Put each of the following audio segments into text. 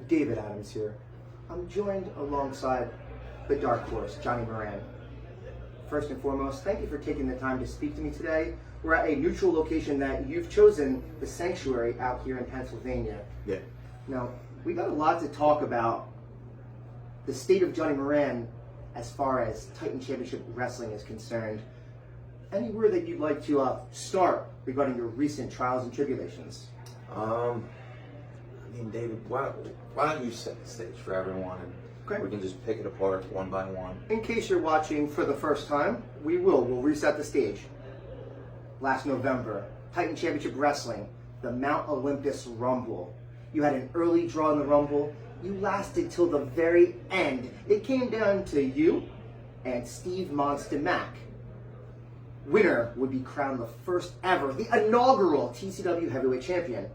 David Adams here. I'm joined alongside the dark horse, Johnny Moran. First and foremost, thank you for taking the time to speak to me today. We're at a neutral location that you've chosen, the Sanctuary, out here in Pennsylvania. Yeah. Now, we got a lot to talk about the state of Johnny Moran as far as Titan Championship Wrestling is concerned. Anywhere that you'd like to start regarding your recent trials and tribulations? David, why don't you set the stage for everyone, and Okay. we can just pick it apart one by one. In case you're watching for the first time, we'll reset the stage. Last November, Titan Championship Wrestling, the Mount Olympus Rumble. You had an early draw in the Rumble. You lasted till the very end. It came down to you and Steve Monster Mac. Winner would be crowned the first ever, the inaugural TCW Heavyweight Champion.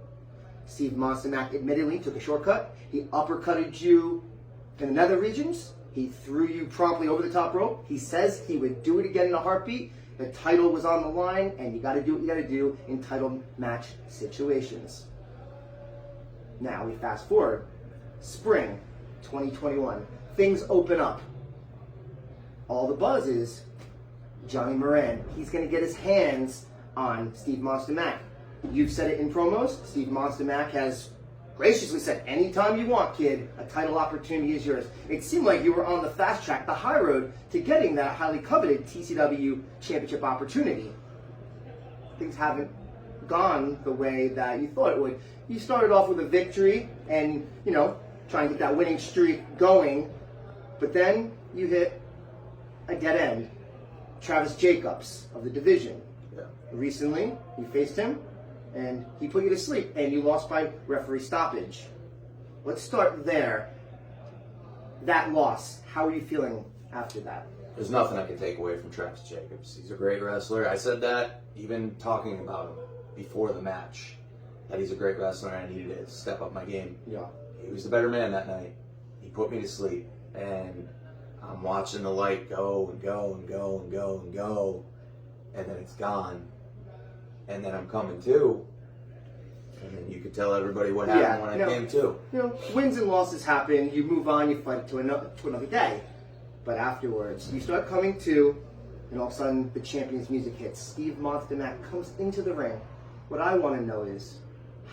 Steve Monster Mac admittedly took a shortcut. He uppercutted you in the nether regions. He threw you promptly over the top rope. He says he would do it again in a heartbeat. The title was on the line, and you got to do what you got to do in title match situations. Now we fast forward, spring 2021. Things open up. All the buzz is Johnny Moran. He's going to get his hands on Steve Monster Mac. You've said it in promos. Steve Monster Mac has graciously said, anytime you want, kid, a title opportunity is yours. It seemed like you were on the fast track, the high road to getting that highly coveted TCW championship opportunity. Things haven't gone the way that you thought it would. You started off with a victory and, trying to get that winning streak going, but then you hit a dead end. Travis Jacobs of the division. Yeah. Recently, you faced him, and he put you to sleep, and you lost by referee stoppage. Let's start there. That loss, how are you feeling after that? There's nothing I can take away from Travis Jacobs. He's a great wrestler. I said that even talking about him before the match, that he's a great wrestler and I needed to step up my game. Yeah. He was the better man that night. He put me to sleep, and I'm watching the light go and go and go and go and go, and then it's gone. And then I'm coming to, and then you could tell everybody what happened when I came to. Wins and losses happen. You move on. You fight to another day. But afterwards, you start coming to, and all of a sudden, the champion's music hits. Steve Monster Mac comes into the ring. What I want to know is,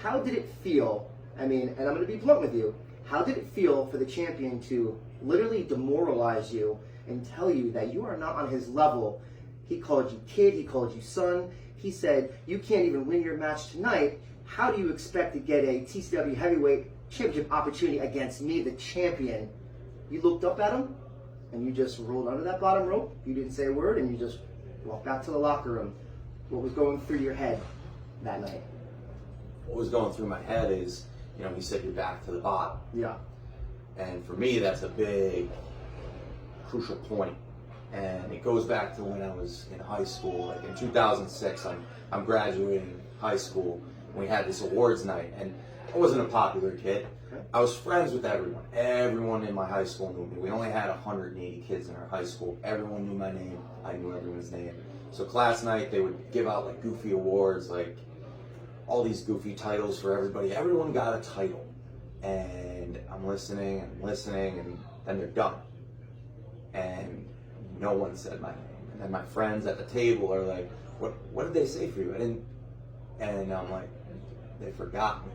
how did it feel? And I'm going to be blunt with you. How did it feel for the champion to literally demoralize you and tell you that you are not on his level? He called you kid. He called you son. He said, you can't even win your match tonight. How do you expect to get a TCW Heavyweight Championship opportunity against me, the champion? You looked up at him, and you just rolled under that bottom rope. You didn't say a word, and you just walked back to the locker room. What was going through your head that night? What was going through my head is, he said you're back to the bottom. Yeah. And for me, that's a big, crucial point. And it goes back to when I was in high school. Like in 2006, I'm graduating high school. And we had this awards night, and I wasn't a popular kid. Okay. I was friends with everyone. Everyone in my high school knew me. We only had 180 kids in our high school. Everyone knew my name. I knew everyone's name. So class night, they would give out like goofy awards, like all these goofy titles for everybody. Everyone got a title. And I'm listening, and then they're done. And no one said my name. And then my friends at the table are like, what did they say for you? And I'm like, they forgot me.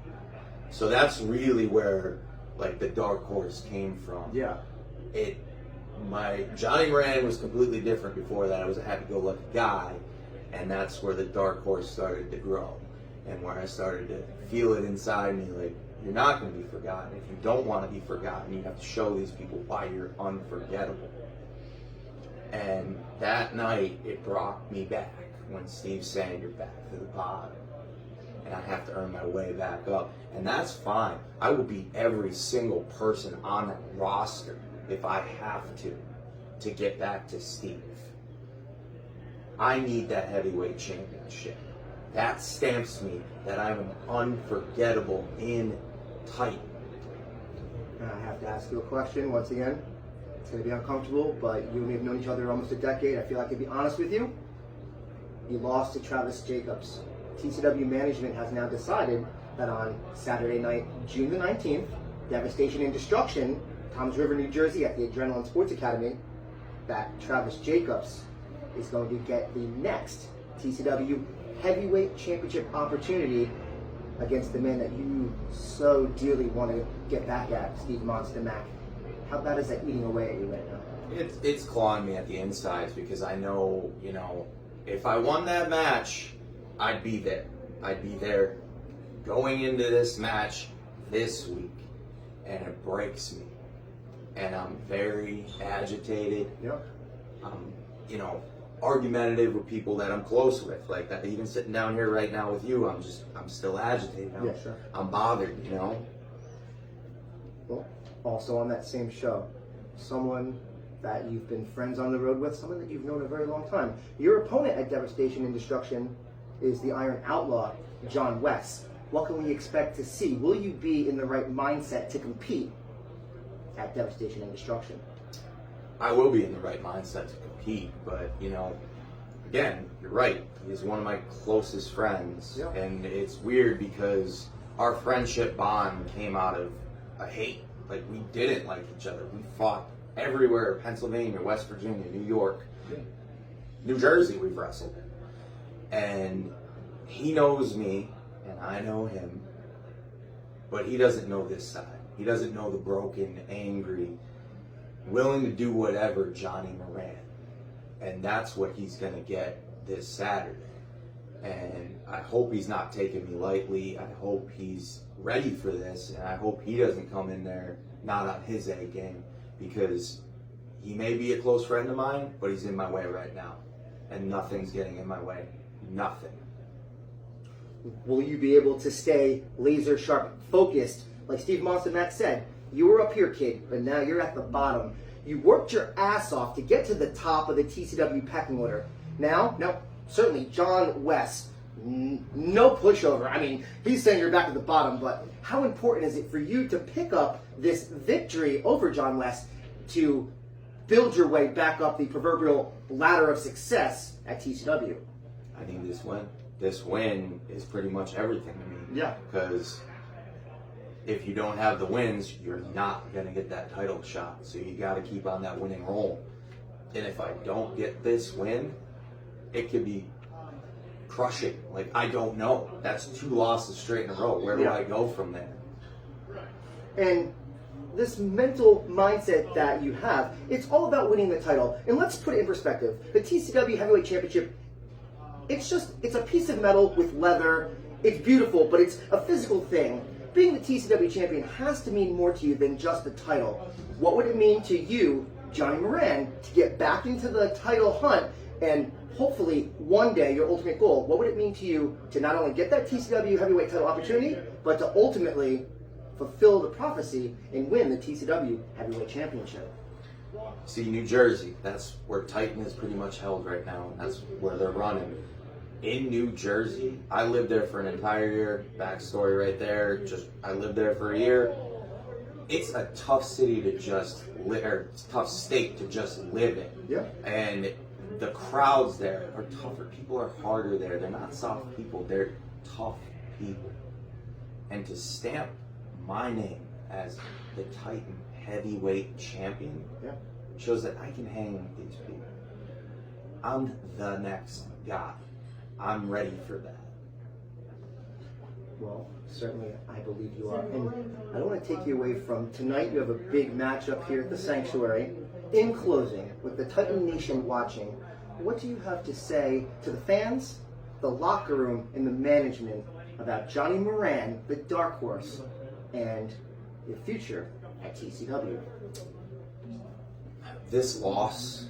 So that's really where like the dark horse came from. Yeah. My Johnny Moran was completely different before that. I was a happy-go-lucky guy, and that's where the dark horse started to grow, and where I started to feel it inside me, like, you're not going to be forgotten. If you don't want to be forgotten, you have to show these people why you're unforgettable. And that night, it brought me back when Steve's saying you're back to the bottom, and I have to earn my way back up, and that's fine. I will beat every single person on that roster if I have to get back to Steve. I need that heavyweight championship. That stamps me that I'm unforgettable in Titan. I have to ask you a question once again. It's going to be uncomfortable, but you and me have known each other almost a decade. I feel like I can be honest with you. You lost to Travis Jacobs. TCW management has now decided that on Saturday night, June the 19th, Devastation and Destruction, Toms River, New Jersey, at the Adrenaline Sports Academy, that Travis Jacobs is going to get the next TCW Heavyweight Championship opportunity against the man that you so dearly want to get back at, Steve Monster Mac. How bad is that eating away at you right now? It's clawing me at the insides because I know, if I won that match, I'd be there. I'd be there going into this match this week, and it breaks me. And I'm very agitated. Yep. I'm, argumentative with people that I'm close with. Like that, even sitting down here right now with you, I'm still agitated. Yeah, sure. I'm bothered, Well, also on that same show, someone that you've been friends on the road with, someone that you've known a very long time. Your opponent at Devastation and Destruction is the Iron Outlaw, John West. What can we expect to see? Will you be in the right mindset to compete at Devastation and Destruction? I will be in the right mindset to compete, but again, you're right. He's one of my closest friends, Yeah. and it's weird because our friendship bond came out of a hate. Like we didn't like each other. We fought everywhere: Pennsylvania, West Virginia, New York, New Jersey. We've wrestled, and he knows me, and I know him, but he doesn't know this side. He doesn't know the broken, angry, willing to do whatever Johnny Moran. And that's what he's going to get this Saturday. And I hope he's not taking me lightly. I hope he's ready for this. And I hope he doesn't come in there not on his A game, because he may be a close friend of mine, but he's in my way right now. And nothing's getting in my way. Nothing. Will you be able to stay laser sharp, focused? Like Steve Monster Mac said, you were up here, kid, but now you're at the bottom. You worked your ass off to get to the top of the TCW pecking order. Now, certainly John West, no pushover. I mean, he's saying you're back at the bottom, but how important is it for you to pick up this victory over John West to build your way back up the proverbial ladder of success at TCW? I need this win. This win is pretty much everything to me. Yeah. Because if you don't have the wins, you're not going to get that title shot. So you got to keep on that winning roll. And if I don't get this win, it could be crushing. Like, I don't know. That's 2 losses straight in a row. Where do I go from there? And this mental mindset that you have, it's all about winning the title. And let's put it in perspective. The TCW Heavyweight Championship, it's a piece of metal with leather. It's beautiful, but it's a physical thing. Being the TCW champion has to mean more to you than just the title. What would it mean to you, Johnny Moran, to get back into the title hunt and hopefully one day, your ultimate goal, what would it mean to you to not only get that TCW heavyweight title opportunity, but to ultimately fulfill the prophecy and win the TCW heavyweight championship? See, New Jersey, that's where Titan is pretty much held right now, and that's where they're running. In New Jersey, I lived there for an entire year. Backstory right there. I lived there for a year. It's a tough city to just live, or it's a tough state to just live in. Yeah. And the crowds there are tougher. People are harder there. They're not soft people. They're tough people. And to stamp my name as the Titan heavyweight champion shows that I can hang with these people. I'm the next guy. I'm ready for that. Well, certainly I believe you are. And I don't want to take you away from tonight. You have a big matchup here at the Sanctuary. In closing, with the Titan Nation watching, what do you have to say to the fans, the locker room, and the management about Johnny Moran, the Dark Horse, and your future at TCW? This loss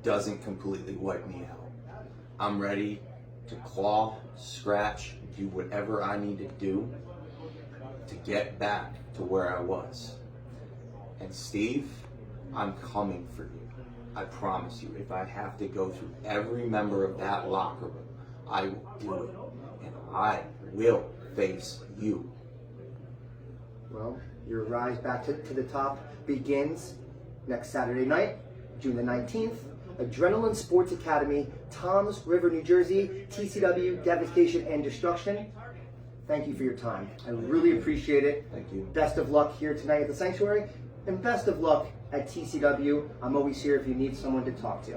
doesn't completely wipe me out. I'm ready to claw, scratch, do whatever I need to do to get back to where I was. And Steve, I'm coming for you. I promise you. If I have to go through every member of that locker room, I will do it. And I will face you. Well, your rise back to the top begins next Saturday night, June the 19th. Adrenaline Sports Academy, Toms River, New Jersey, TCW, Devastation and Destruction. thank you for your time. I really appreciate it. Thank you. Best of luck here tonight at the Sanctuary, and best of luck at TCW. I'm always here if you need someone to talk to.